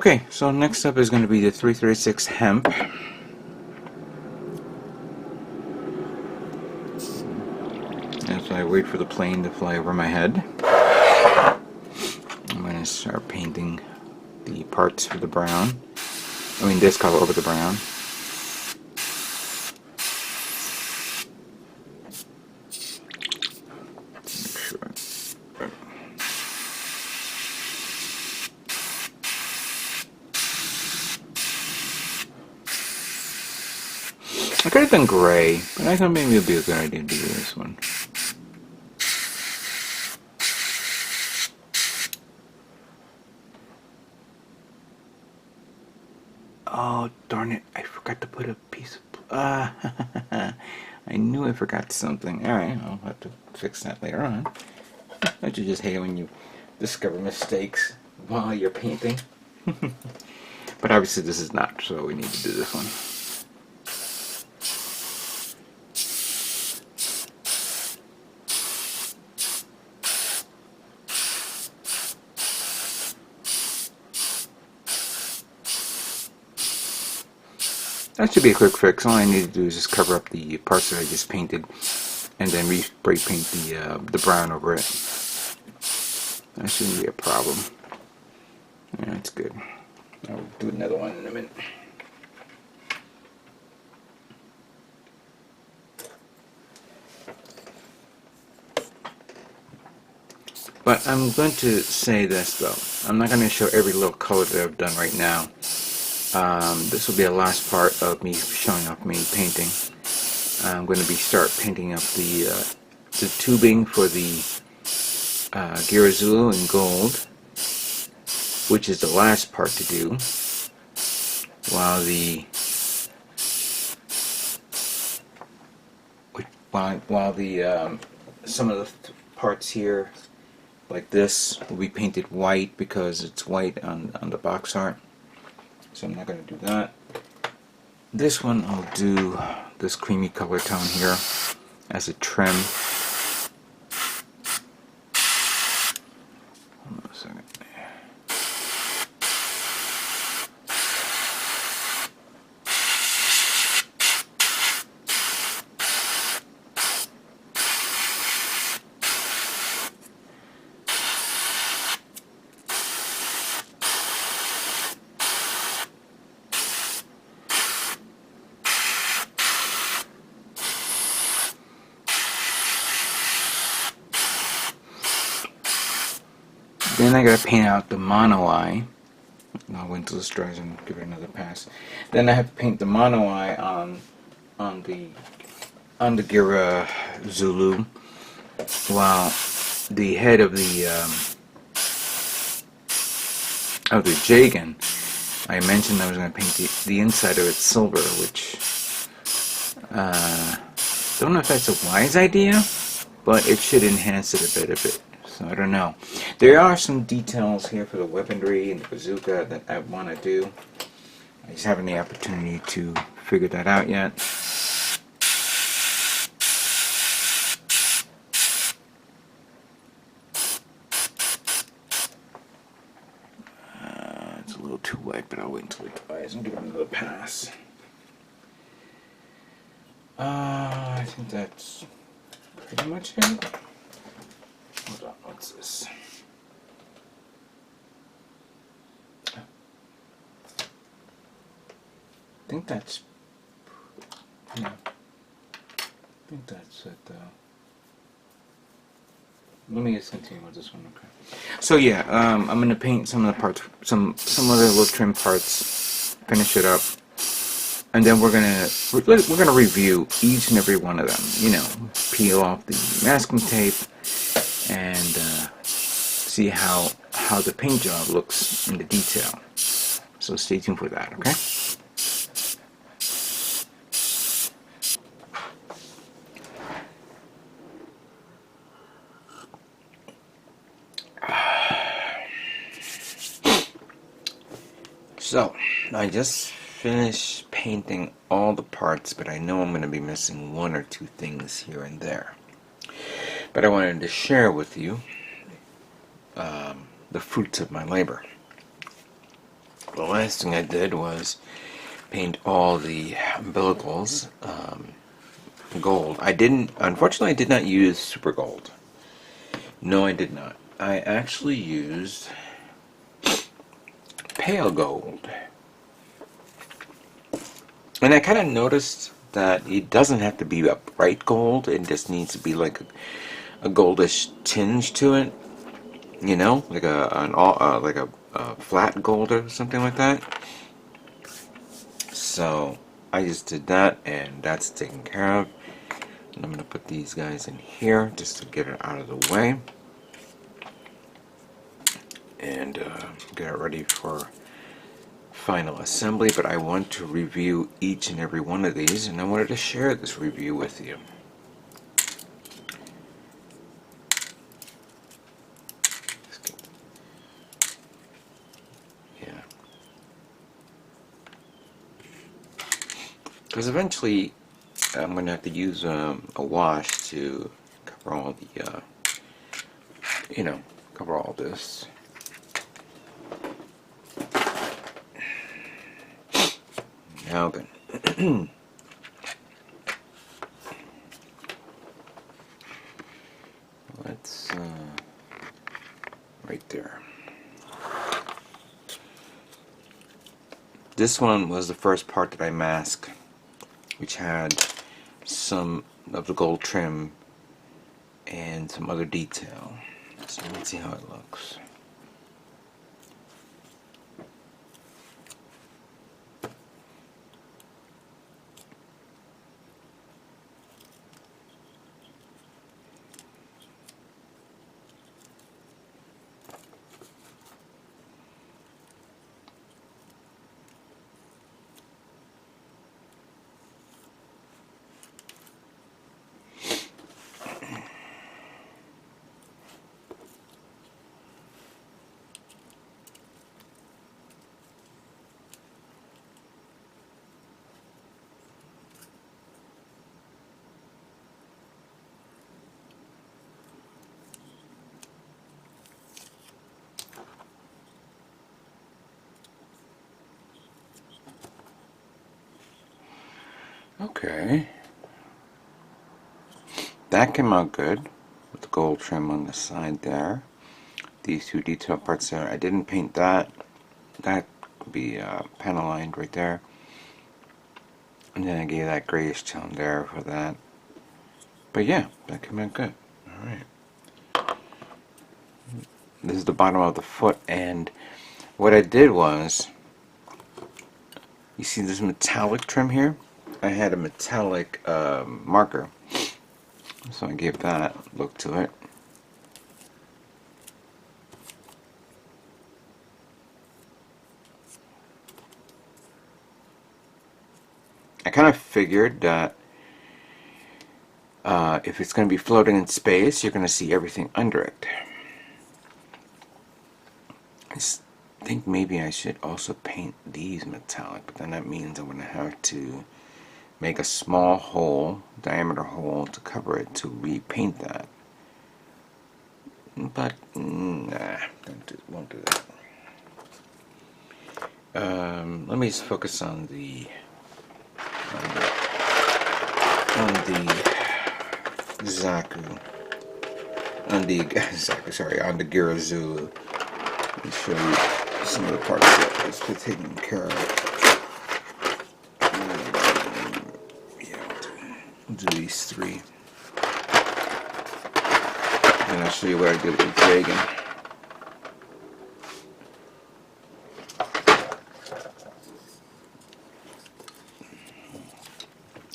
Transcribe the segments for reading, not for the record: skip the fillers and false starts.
Okay, so next up is going to be the 336 hemp. As I wait for the plane to fly over my head, I'm going to start painting the parts for the brown. I mean this color over the brown. I could have done gray, but I thought maybe it would be a good idea to do this one. Oh, darn it. I forgot to put a piece of... I knew I forgot something. Alright, I'll have to fix that later on. Don't you just hate when you discover mistakes while you're painting? But obviously this is not, so we need to do this one. That should be a quick fix. All I need to do is just cover up the parts that I just painted and then re-spray paint the brown over it. That shouldn't be a problem. Yeah, that's good. I'll do another one in a minute. But I'm going to say this though. I'm not going to show every little color that I've done right now. This will be the last part of me showing off me painting. I'm going to start painting up the tubing for the Geara Zulu in gold, which is the last part to do, while some of the parts here, like this, will be painted white because it's white on the box art. So I'm not going to do that. This one I'll do this creamy color tone here as a trim. Hold on a second. Then I gotta paint out the mono eye. I'll wait until this dries and give it another pass. Then I have to paint the mono eye on the Geara Zulu, while the head of the Jegen, I mentioned I was going to paint the inside of it silver, which don't know if that's a wise idea, but it should enhance it a bit. So I don't know. There are some details here for the weaponry and the bazooka that I want to do. I just haven't the opportunity to figure that out yet. It's a little too wet, but I'll wait until it dries and give it another pass. I think that's pretty much it. Hold on, what's this? I think that's, yeah, I think that's it though. Let me just continue with this one, okay. So yeah, I'm gonna paint some of the parts, some other little trim parts, finish it up, and then we're gonna review each and every one of them. You know, peel off the masking tape and see how the paint job looks in the detail. So stay tuned for that, okay? So, I just finished painting all the parts, but I know I'm going to be missing one or two things here and there. But I wanted to share with you the fruits of my labor. The last thing I did was paint all the umbilicals gold. Unfortunately, I did not use super gold. No, I did not. I actually used pale gold. And I kind of noticed that it doesn't have to be a bright gold. It just needs to be like a goldish tinge to it. You know, like a flat gold or something like that. So I just did that, and that's taken care of. And I'm going to put these guys in here just to get it out of the way. And get it ready for final assembly. But I want to review each and every one of these, and I wanted to share this review with you. Yeah. Because eventually I'm going to have to use a wash to cover all the, cover all this. Now then. Let's, right there. This one was the first part that I masked, which had some of the gold trim and some other detail. So let's see how it looks. Okay, that came out good with the gold trim on the side there. These two detail parts there, I didn't paint that. That could be panel lined right there. And then I gave that grayish tone there for that. But yeah, that came out good. Alright. This is the bottom of the foot, and what I did was, you see this metallic trim here? I had a metallic marker, so I gave that look to it. I kind of figured that if it's going to be floating in space, you're going to see everything under it. I think maybe I should also paint these metallic, but then that means I'm going to have to make a small hole, diameter hole, to cover it to repaint that. But nah, won't do that. Let me just focus on the Zaku, on the Geara Zulu. Let me show you some of the parts that it's been taken care of. Yeah, we'll do these three. And I'll show you what I did with Jegen.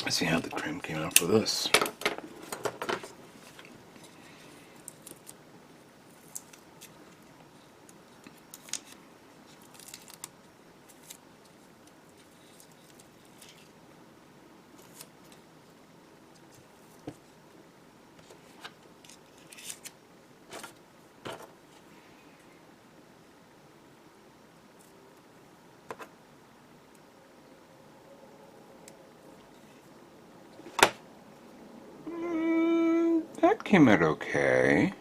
Let's see how the trim came out for this. That came out okay.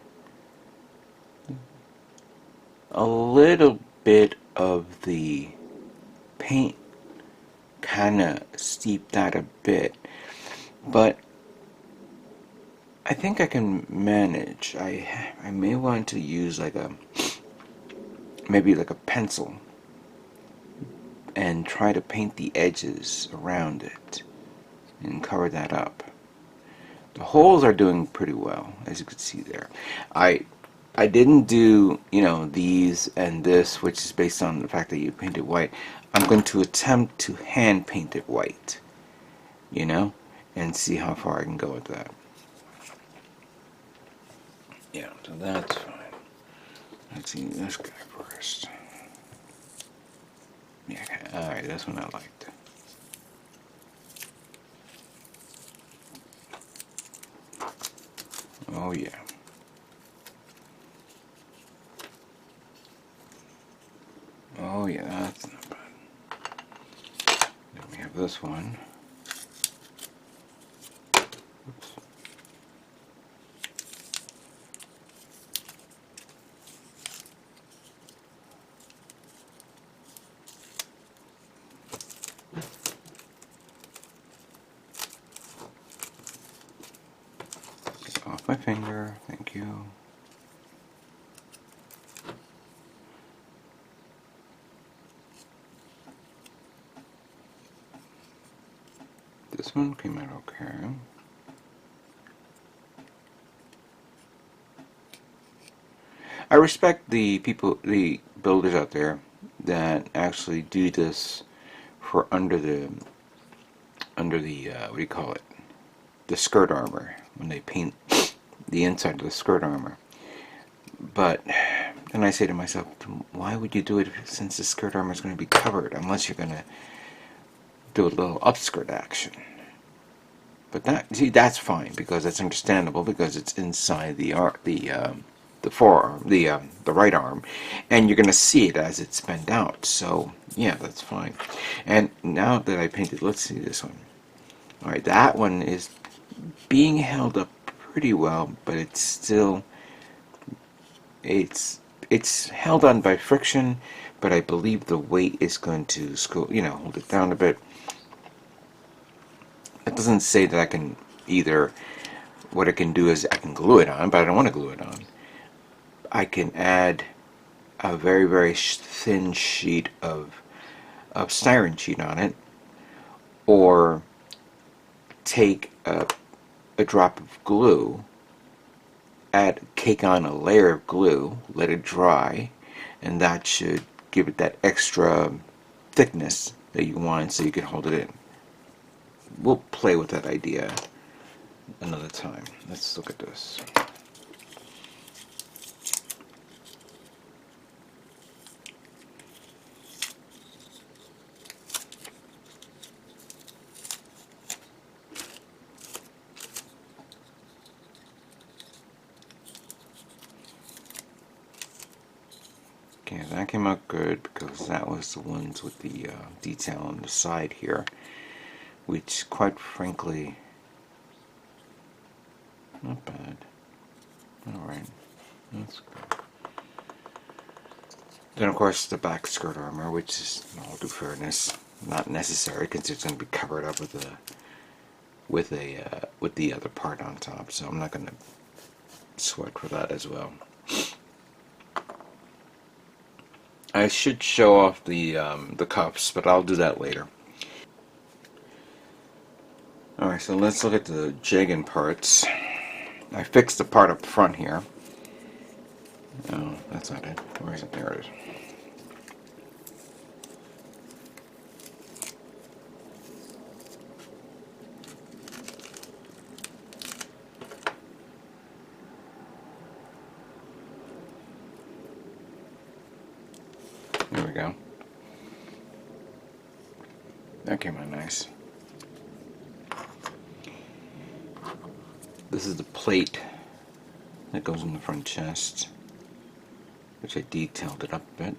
A little bit of the paint kind of steeped that a bit, but I think I can manage. I may want to use like maybe like a pencil and try to paint the edges around it and cover that up. The holes are doing pretty well, as you can see there. I didn't do, these and this, which is based on the fact that you painted white. I'm going to attempt to hand paint it white, and see how far I can go with that. Yeah, so that's fine. Let's see this guy first. Yeah, alright, this one I liked. Oh yeah. Oh yeah, that's not bad. Then we have this one. Oops. Get off my finger, thank you. This one came out okay. I respect the people, the builders out there that actually do this for under the what do you call it? The skirt armor, when they paint the inside of the skirt armor. But then I say to myself, why would you do it since the skirt armor is going to be covered, unless you're going to do a little upskirt action? But that's fine, because that's understandable, because it's inside the forearm, the right arm, and you're going to see it as it's bent out. So yeah, that's fine. And now that I painted, let's see this one. All right, that one is being held up pretty well, but it's still it's held on by friction, but I believe the weight is going to hold it down a bit. It doesn't say that I can either. What I can do is I can glue it on, but I don't want to glue it on. I can add a very, very thin sheet of styrene sheet on it, or take a drop of glue, cake on a layer of glue, let it dry, and that should give it that extra thickness that you want, so you can hold it in. We'll play with that idea another time. Let's look at this. Okay, that came out good, because that was the ones with the detail on the side here, which quite frankly, not bad. Alright, that's good. Then of course the back skirt armor, which is, in all due fairness, not necessary, because it's going to be covered up with the other part on top, so I'm not going to sweat for that as well. I should show off the cuffs, but I'll do that later. Alright, so let's look at the Jegen parts. I fixed the part up front here. Oh, that's not it. Where is it? There it is. There we go. That came out nice. This is the plate that goes in the front chest, which I detailed it up a bit.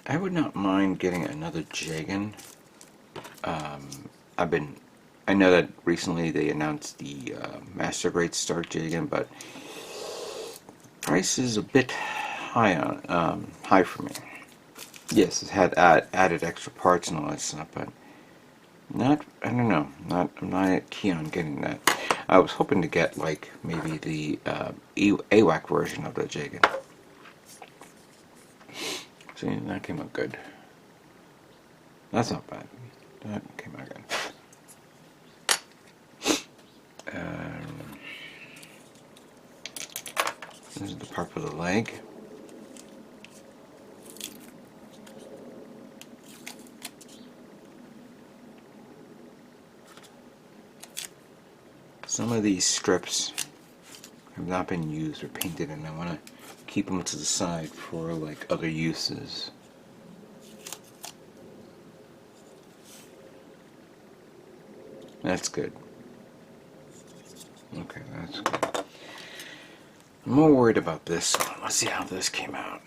I would not mind getting another Jegen. I know that recently they announced the Master Grade Start Jegen, but price is a bit high for me. Yes, it had added extra parts and all that stuff, but I don't know, I'm not keen on getting that. I was hoping to get like maybe the AWAC version of the Jegen. See, that came out good. That's not bad. That came out good. This is the part for the leg. Some of these strips have not been used or painted, and I want to keep them to the side for like other uses. That's good. Okay, that's good. I'm more worried about this one. Let's see how this came out.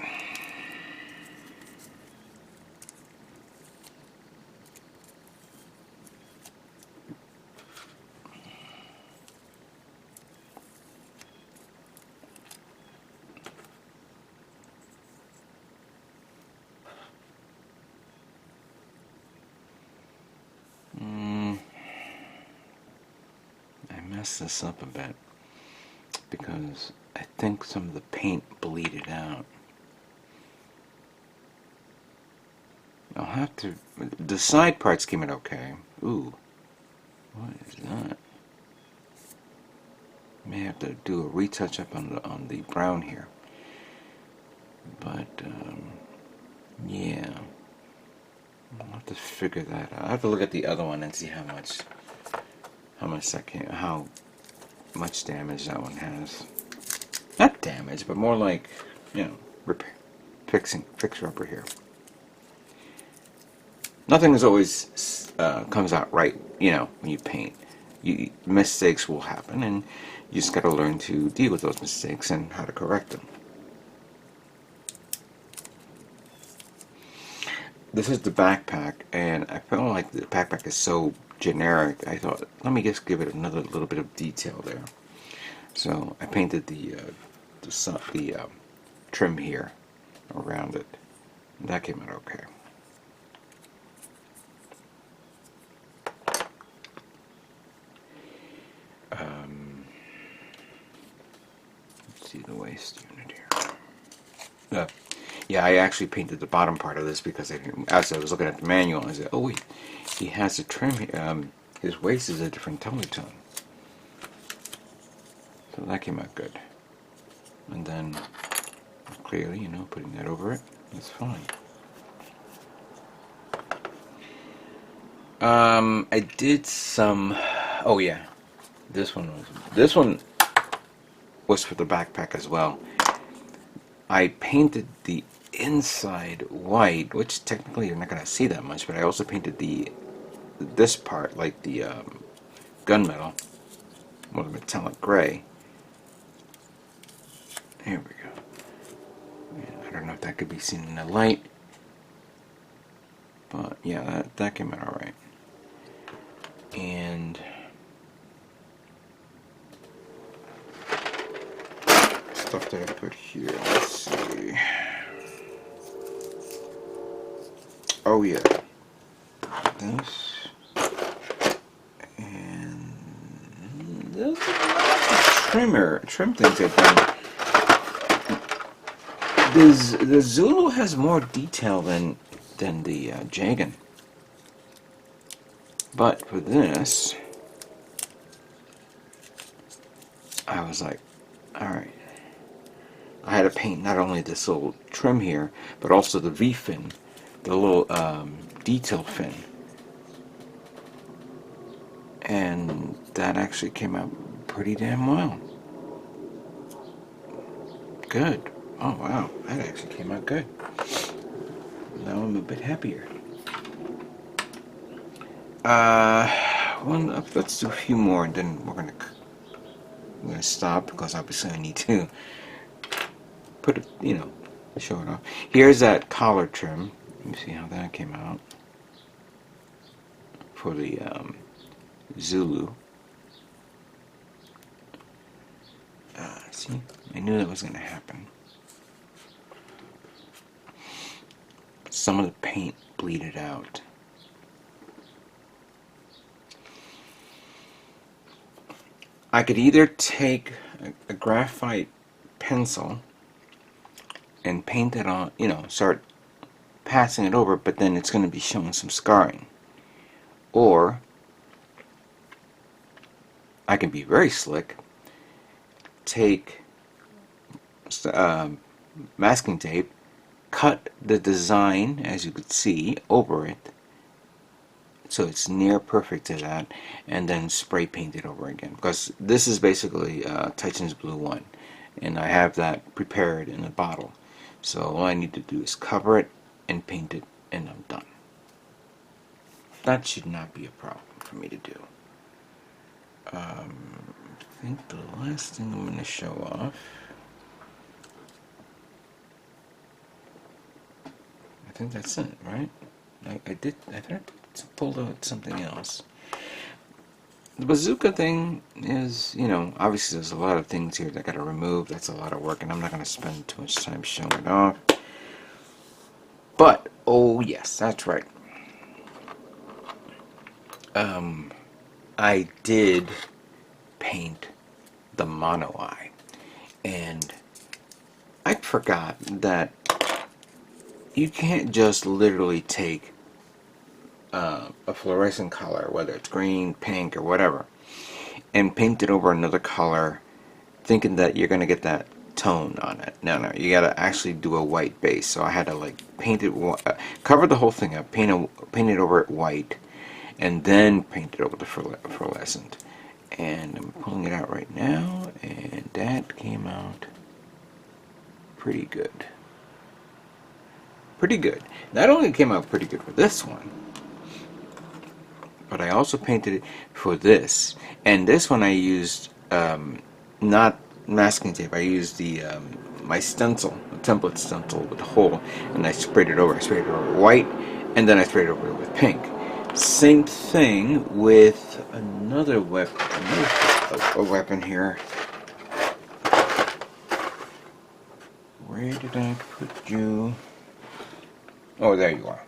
I messed this up a bit because I think some of the paint bleeded out. I'll have to. The side parts came out okay. Ooh, what is that? May have to do a retouch up on the brown here, but yeah, I'll have to figure that out. I have to look at the other one and see how much damage that one has. Not damage, but more like, you know, repair, fixer upper here. Nothing is always comes out right, you know, when you paint. Mistakes will happen, and you just got to learn to deal with those mistakes and how to correct them. This is the backpack, and I felt like the backpack is so generic. I thought, let me just give it another little bit of detail there. So I painted the trim here around it. That came out okay. Let's see the waist unit here. Yeah, I actually painted the bottom part of this because as I was looking at the manual, I said, oh wait, he has a trim here. His waist is a different tone. So that came out good. And then, clearly, you know, putting that over it, that's fine. I did some. Oh yeah, this one was for the backpack as well. I painted the inside white, which technically you're not going to see that much, but I also painted this part, like the gunmetal, more metallic gray. There we go. Yeah, I don't know if that could be seen in the light, but yeah, that came out alright. And stuff that I put here, let's see. Oh yeah, this, and there's a lot of trim things I've done. The Zulu has more detail than the Jegen, but for this, I was like, all right. I had to paint not only this little trim here, but also the V-fin, the little detail fin. And that actually came out pretty damn well. Good. Oh wow, that actually came out good. Now I'm a bit happier. Let's do a few more, and then we're gonna stop because obviously I need to put it, you know, show it off. Here's that collar trim. me see how that came out for the Zulu. See, I knew that was going to happen. Some of the paint bleeded out. I could either take a graphite pencil and paint it on, start passing it over, but then it's going to be showing some scarring. Or I can be very slick, take masking tape, cut the design, as you could see, over it, so it's near perfect to that, and then spray paint it over again. Because this is basically Titans Blue 1, and I have that prepared in a bottle. So all I need to do is cover it and paint it, and I'm done. That should not be a problem for me to do. I think the last thing I'm going to show off, I think that's it, right? I thought I pulled out something else. The bazooka thing is, obviously there's a lot of things here that I got to remove. That's a lot of work, and I'm not going to spend too much time showing it off. But, oh yes, that's right. I did paint the mono eye, and I forgot that you can't just literally take a fluorescent color, whether it's green, pink, or whatever, and paint it over another color thinking that you're going to get that tone on it. No, you got to actually do a white base. So I had to paint it, cover the whole thing up, paint it over it white, and then paint it over the fluorescent. And I'm pulling it out right now, and that came out pretty good. Pretty good. Not only came out pretty good for this one, but I also painted it for this. And this one I used not masking tape. I used the my stencil, a template stencil with a hole, and I sprayed it over. I sprayed it over white, and then I sprayed it over with pink. Same thing with another weapon. A weapon here. Where did I put you? Oh, there you are.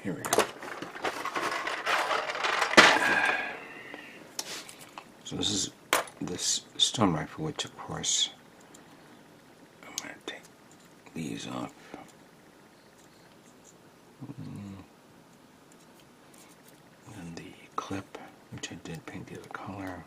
Here we go. So this is this stone rifle, which of course I'm going to take these off. And the clip, which I did paint the other color.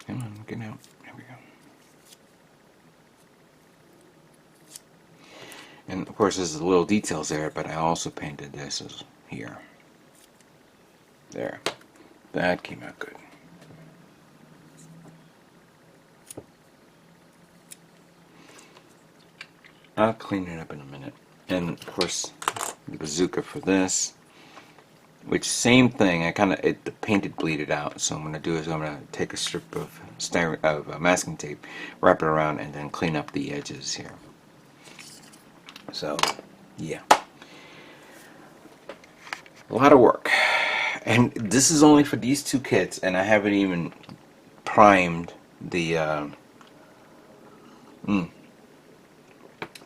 Come on, get out. There we go. And of course, there's the little details there, but I also painted this as here. There. That came out good. I'll clean it up in a minute. And of course, the bazooka for this. Which same thing, the paint bleeded out. So I'm going to do is I'm going to take a strip of masking tape, wrap it around, and then clean up the edges here. So, yeah, a lot of work. And this is only for these two kits, and I haven't even primed the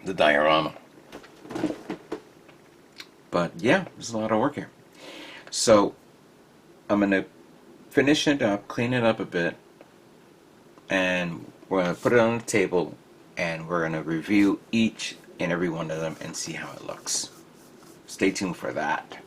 diorama. But yeah, there's a lot of work here. So I'm going to finish it up, clean it up a bit, and we're going to put it on the table, and we're going to review each and every one of them and see how it looks. Stay tuned for that.